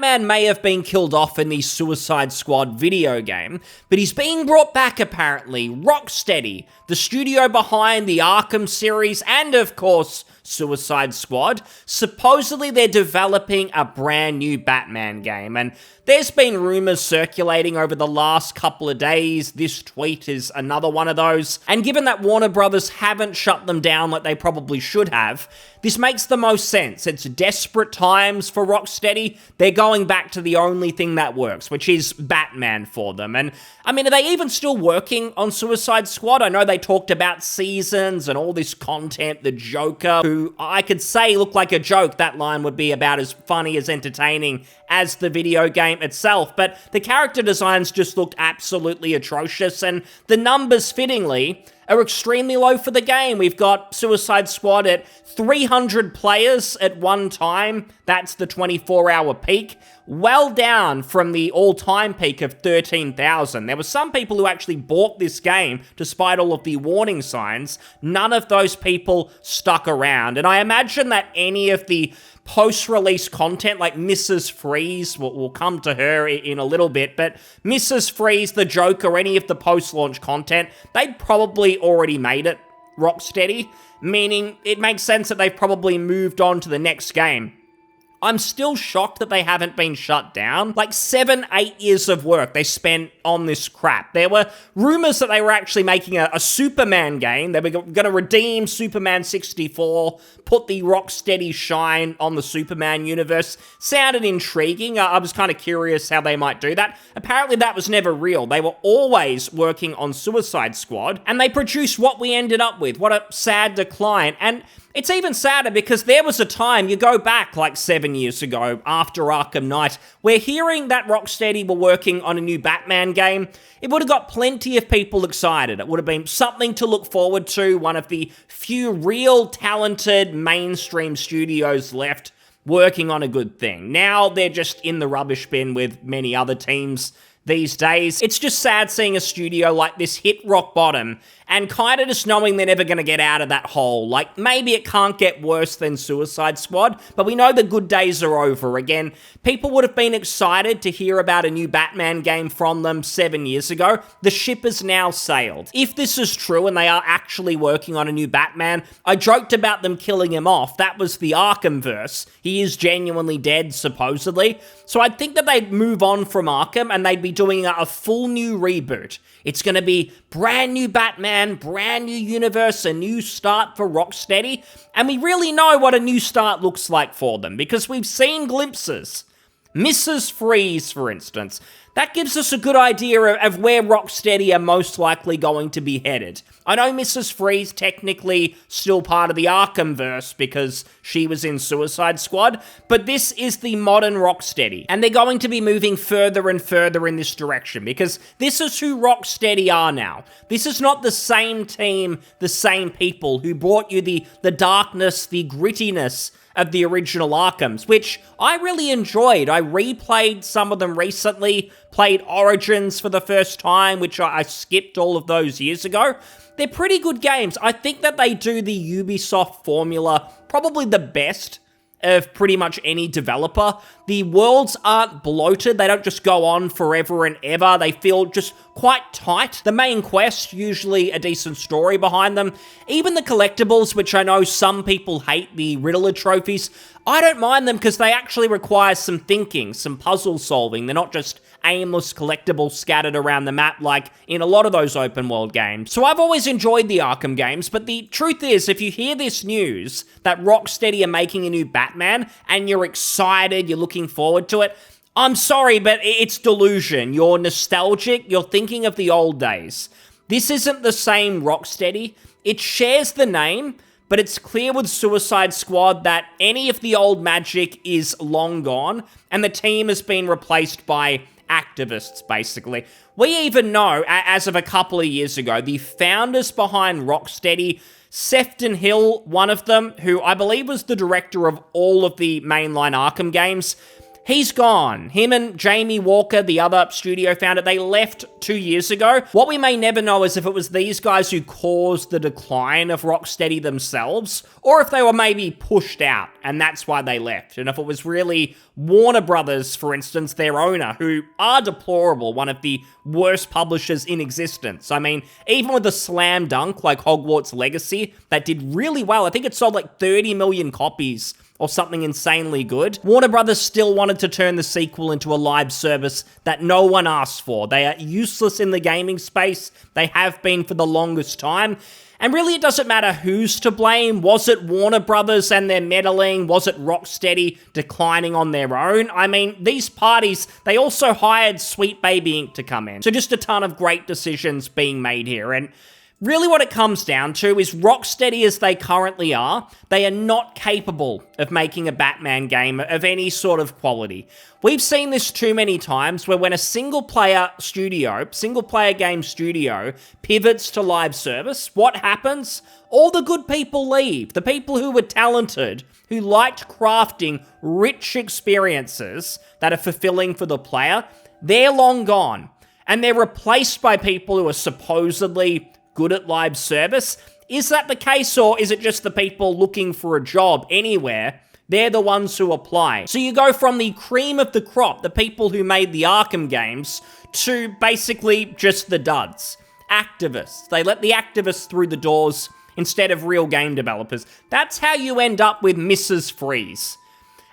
Batman may have been killed off in the Suicide Squad video game, but he's being brought back apparently. Rocksteady, the studio behind the Arkham series and of course Suicide Squad, supposedly they're developing a brand new Batman game, and there's been rumors circulating over the last couple of days. This tweet is another one of those, and given that Warner Brothers haven't shut them down like they probably should have, this makes the most sense. It's desperate times for Rocksteady. They're going back to the only thing that works, which is Batman for them. And I mean, are they even still working on Suicide Squad? I know they talked about seasons and all this content. The Joker, who I could say looked like a joke. That line would be about as funny as entertaining as the video game itself. But the character designs just looked absolutely atrocious, and the numbers, fittingly, are extremely low for the game. We've got Suicide Squad at 300 players at one time. That's the 24-hour peak. Well down from the all-time peak of 13,000. There were some people who actually bought this game despite all of the warning signs. None of those people stuck around. And I imagine that any of the post-release content, like Mrs. Freeze, we'll come to her in a little bit, but Mrs. Freeze, the Joker, any of the post-launch content, they'd probably already made it, Rocksteady, meaning it makes sense that they've probably moved on to the next game. I'm still shocked that they haven't been shut down. Like 7-8 years of work they spent on this crap. There were rumors that they were actually making a Superman game. They were going to redeem Superman 64, put the Rocksteady shine on the Superman universe. Sounded intriguing. I was kind of curious how they might do that. Apparently that was never real. They were always working on Suicide Squad, and they produced what we ended up with. What a sad decline. And it's even sadder because there was a time, you go back like 7 years ago after Arkham Knight, where hearing that Rocksteady were working on a new Batman game, it would have got plenty of people excited. It would have been something to look forward to, one of the few real talented mainstream studios left working on a good thing. Now they're just in the rubbish bin with many other teams these days. It's just sad seeing a studio like this hit rock bottom and kind of just knowing they're never going to get out of that hole. Like, maybe it can't get worse than Suicide Squad, but we know the good days are over. Again, people would have been excited to hear about a new Batman game from them 7 years ago. The ship has now sailed. If this is true and they are actually working on a new Batman, I joked about them killing him off. That was the Arkhamverse. He is genuinely dead, supposedly. So I think that they'd move on from Arkham and they'd be doing a full new reboot. It's going to be brand new Batman, brand new universe, a new start for Rocksteady, and we really know what a new start looks like for them because we've seen glimpses. Mrs. Freeze, for instance. That gives us a good idea of where Rocksteady are most likely going to be headed. I know Mrs. Freeze technically still part of the Arkhamverse because she was in Suicide Squad, but this is the modern Rocksteady, and they're going to be moving further and further in this direction because this is who Rocksteady are now. This is not the same team, the same people who brought you the darkness, the grittiness of the original Arkhams, which I really enjoyed. I replayed some of them recently, played Origins for the first time, which I skipped all of those years ago. They're pretty good games. I think that they do the Ubisoft formula probably the best of pretty much any developer. The worlds aren't bloated. They don't just go on forever and ever. They feel just quite tight. The main quest, usually a decent story behind them. Even the collectibles, which I know some people hate, the Riddler trophies, I don't mind them because they actually require some thinking, some puzzle solving. They're not just aimless collectibles scattered around the map like in a lot of those open world games. So I've always enjoyed the Arkham games, but the truth is, if you hear this news that Rocksteady are making a new Batman and you're excited, you're looking forward to it, I'm sorry, but it's delusion. You're nostalgic, you're thinking of the old days. This isn't the same Rocksteady. It shares the name, but it's clear with Suicide Squad that any of the old magic is long gone, and the team has been replaced by activists, basically. We even know, as of a couple of years ago, the founders behind Rocksteady, Sefton Hill, one of them, who I believe was the director of all of the mainline Arkham games, He's gone. Him and Jamie Walker, the other studio founder, they left 2 years ago. What we may never know is if it was these guys who caused the decline of Rocksteady themselves, or if they were maybe pushed out, and that's why they left. And if it was really Warner Brothers, for instance, their owner, who are deplorable, one of the worst publishers in existence. I mean, even with a slam dunk like Hogwarts Legacy, that did really well. I think it sold like 30 million copies or something insanely good. Warner Brothers still wanted to turn the sequel into a live service that no one asked for. They are useless in the gaming space. They have been for the longest time. And really, it doesn't matter who's to blame. Was it Warner Brothers and their meddling? Was it Rocksteady declining on their own? I mean, these parties, they also hired Sweet Baby Inc. to come in. So just a ton of great decisions being made here. And really what it comes down to is Rocksteady as they currently are, they are not capable of making a Batman game of any sort of quality. We've seen this too many times where when a single-player game studio pivots to live service, what happens? All the good people leave. The people who were talented, who liked crafting rich experiences that are fulfilling for the player, they're long gone. And they're replaced by people who are supposedly good at live service. Is that the case, or is it just the people looking for a job anywhere? They're the ones who apply. So you go from the cream of the crop, the people who made the Arkham games, to basically just the duds. Activists. They let the activists through the doors instead of real game developers. That's how you end up with Mrs. Freeze.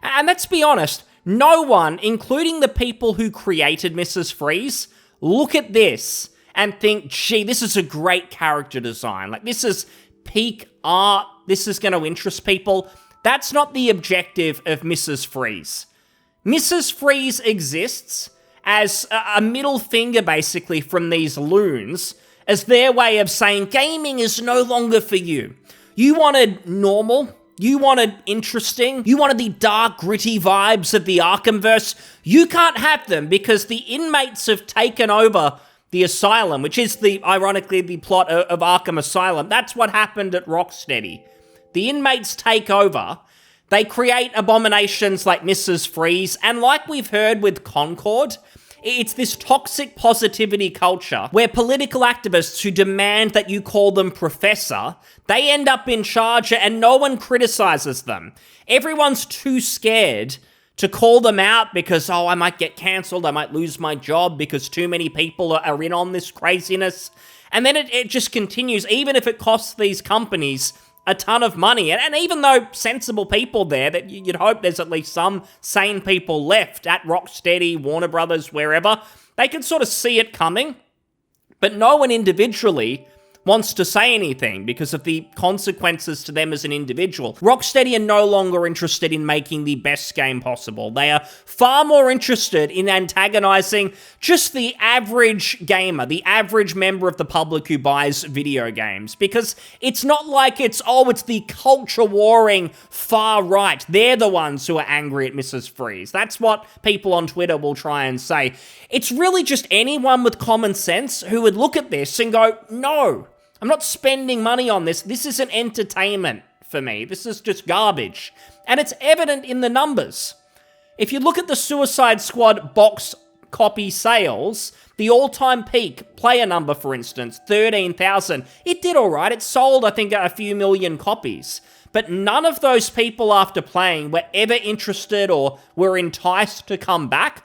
And let's be honest, no one, including the people who created Mrs. Freeze, look at this and think, gee, this is a great character design. Like, this is peak art. This is going to interest people. That's not the objective of Mrs. Freeze. Mrs. Freeze exists as a middle finger, basically, from these loons, as their way of saying gaming is no longer for you. You wanted normal. You wanted interesting. You wanted the dark, gritty vibes of the Arkhamverse. You can't have them because the inmates have taken over the asylum, which is ironically the plot of Arkham Asylum. That's what happened at Rocksteady. The inmates take over. They create abominations like Mrs. Freeze, and like we've heard with Concord, it's this toxic positivity culture where political activists who demand that you call them professor, they end up in charge and no one criticizes them. Everyone's too scared to call them out because, oh, I might get cancelled, I might lose my job because too many people are in on this craziness. And then it just continues, even if it costs these companies a ton of money. And even though sensible people there, that you'd hope there's at least some sane people left at Rocksteady, Warner Brothers, wherever, they can sort of see it coming. But no one individually wants to say anything because of the consequences to them as an individual. Rocksteady are no longer interested in making the best game possible. They are far more interested in antagonizing just the average gamer, the average member of the public who buys video games. Because it's not like it's the culture warring far right. They're the ones who are angry at Mrs. Freeze. That's what people on Twitter will try and say. It's really just anyone with common sense who would look at this and go, no, I'm not spending money on this. This isn't entertainment for me. This is just garbage. And it's evident in the numbers. If you look at the Suicide Squad box copy sales, the all-time peak player number, for instance, 13,000, it did all right. It sold, I think, a few million copies. But none of those people after playing were ever interested or were enticed to come back.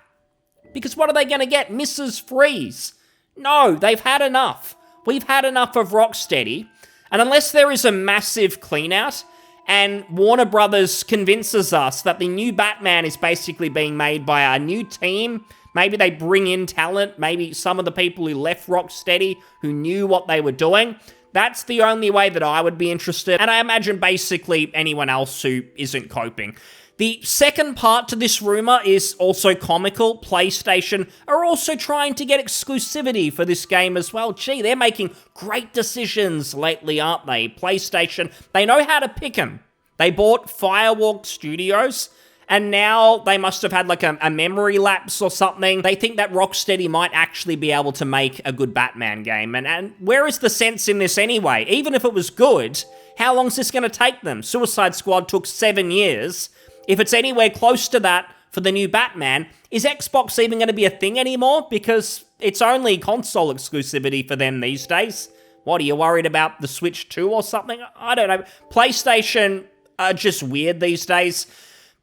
Because what are they going to get? Mrs. Freeze. No, they've had enough. We've had enough of Rocksteady, and unless there is a massive clean-out, and Warner Brothers convinces us that the new Batman is basically being made by a new team, maybe they bring in talent, maybe some of the people who left Rocksteady who knew what they were doing, that's the only way that I would be interested, and I imagine basically anyone else who isn't coping. The second part to this rumor is also comical. PlayStation are also trying to get exclusivity for this game as well. Gee, they're making great decisions lately, aren't they? PlayStation, they know how to pick them. They bought Firewalk Studios, and now they must have had like a memory lapse or something. They think that Rocksteady might actually be able to make a good Batman game. And where is the sense in this anyway? Even if it was good, how long is this going to take them? Suicide Squad took 7 years. If it's anywhere close to that for the new Batman. Is Xbox even going to be a thing anymore? Because it's only console exclusivity for them these days. What, are you worried about the Switch 2 or something? I don't know. PlayStation are just weird these days.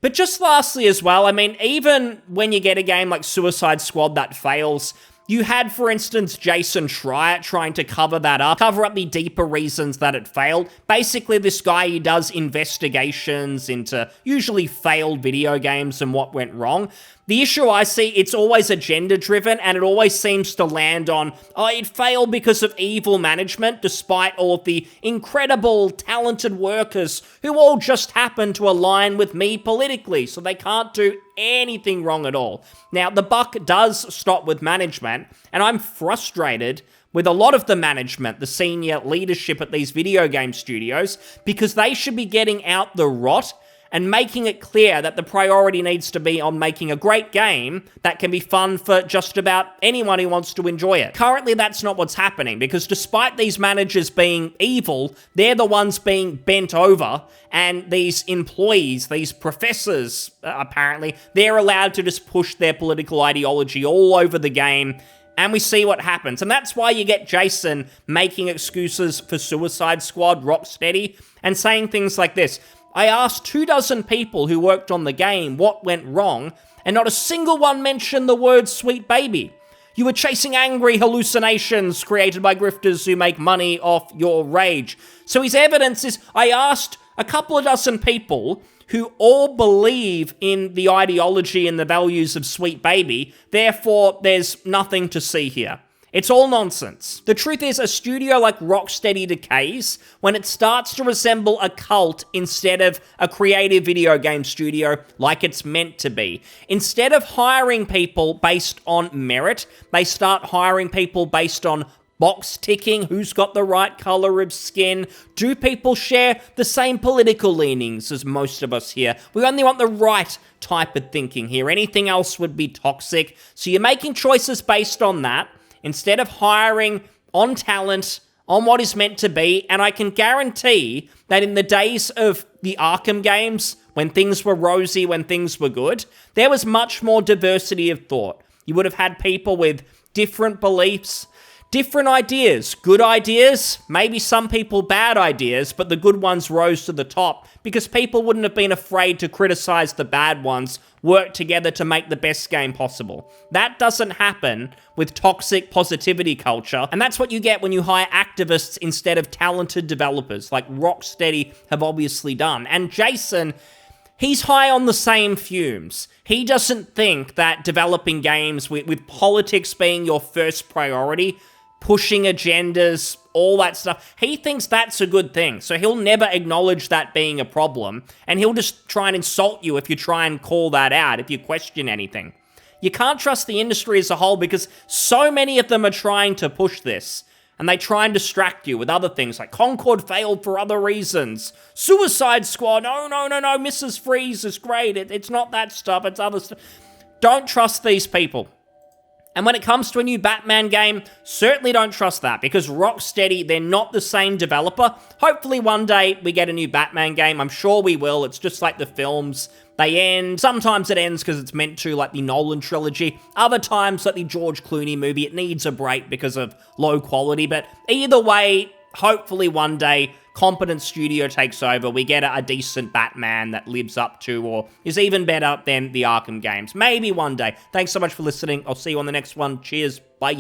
But just lastly as well, I mean, even when you get a game like Suicide Squad that fails, you had, for instance, Jason Schreier trying to cover that up, cover up the deeper reasons that it failed. Basically, this guy, he does investigations into usually failed video games and what went wrong. The issue I see, it's always agenda-driven, and it always seems to land on, oh, it failed because of evil management, despite all of the incredible, talented workers who all just happen to align with me politically, so they can't do anything wrong at all. Now, the buck does stop with management, and I'm frustrated with a lot of the management, the senior leadership at these video game studios, because they should be getting out the rot and making it clear that the priority needs to be on making a great game that can be fun for just about anyone who wants to enjoy it. Currently, that's not what's happening, because despite these managers being evil, they're the ones being bent over, and these employees, these professors, apparently, they're allowed to just push their political ideology all over the game, and we see what happens. And that's why you get Jason making excuses for Suicide Squad, Rocksteady, and saying things like this: I asked 24 people who worked on the game what went wrong, and not a single one mentioned the word sweet baby. You were chasing angry hallucinations created by grifters who make money off your rage. So his evidence is, I asked a couple of dozen people who all believe in the ideology and the values of sweet baby, therefore there's nothing to see here. It's all nonsense. The truth is, a studio like Rocksteady decays when it starts to resemble a cult instead of a creative video game studio like it's meant to be. Instead of hiring people based on merit, they start hiring people based on box ticking, who's got the right color of skin, do people share the same political leanings as most of us here? We only want the right type of thinking here. Anything else would be toxic. So you're making choices based on that, instead of hiring on talent, on what is meant to be. And I can guarantee that in the days of the Arkham games, when things were rosy, when things were good, there was much more diversity of thought. You would have had people with different beliefs, different ideas, good ideas, maybe some people bad ideas, but the good ones rose to the top because people wouldn't have been afraid to criticize the bad ones, work together to make the best game possible. That doesn't happen with toxic positivity culture, and that's what you get when you hire activists instead of talented developers, like Rocksteady have obviously done. And Jason, he's high on the same fumes. He doesn't think that developing games with politics being your first priority, pushing agendas, all that stuff, he thinks that's a good thing. So he'll never acknowledge that being a problem, and he'll just try and insult you if you try and call that out, if you question anything. You can't trust the industry as a whole because so many of them are trying to push this, and they try and distract you with other things like Concord failed for other reasons. Suicide Squad, no, Mrs. Freeze is great. It's not that stuff, it's other stuff. Don't trust these people. And when it comes to a new Batman game, certainly don't trust that, because Rocksteady, they're not the same developer. Hopefully one day we get a new Batman game. I'm sure we will. It's just like the films. They end. Sometimes it ends because it's meant to, like the Nolan trilogy. Other times, like the George Clooney movie, it needs a break because of low quality. But either way, hopefully one day, competent studio takes over, we get a decent Batman that lives up to or is even better than the Arkham games. Maybe one day. Thanks so much for listening. I'll see you on the next one. Cheers. Bye.